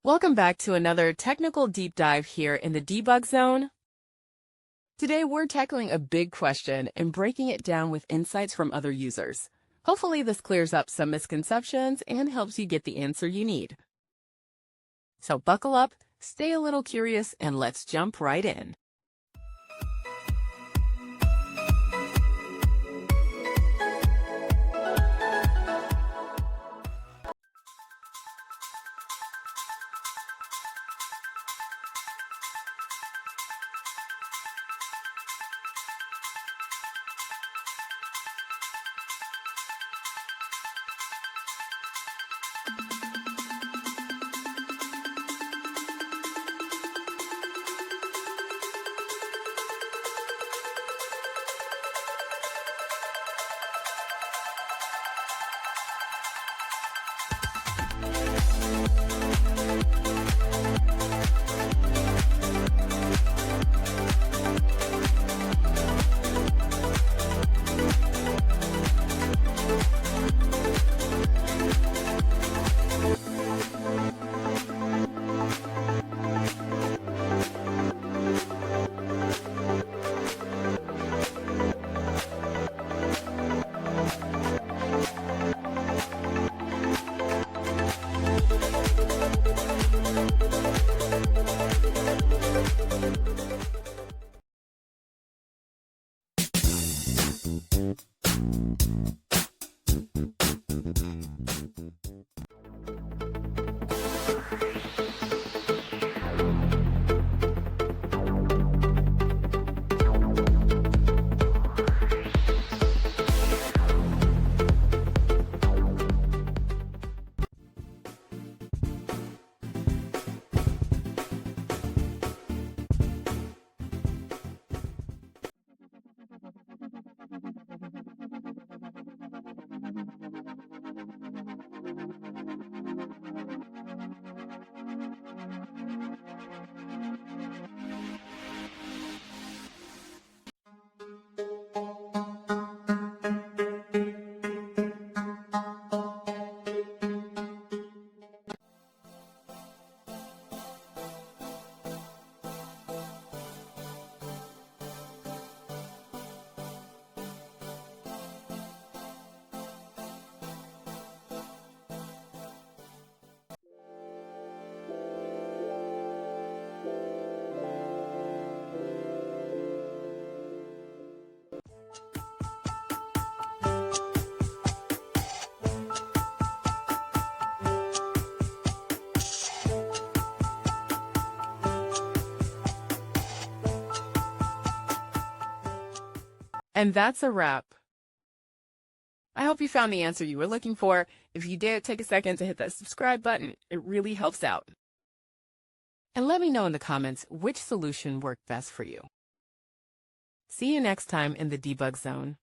Welcome back to another technical deep dive here in the debug zone. Today we're tackling a big question and breaking it down with insights from other users. Hopefully this clears up some misconceptions and helps you get the answer you need. So buckle up, stay a little curious, and let's jump right in. And that's a wrap. I hope you found the answer you were looking for. If you did, take a second to hit that subscribe button. It really helps out. And let me know in the comments which solution worked best for you. See you next time in the debug zone.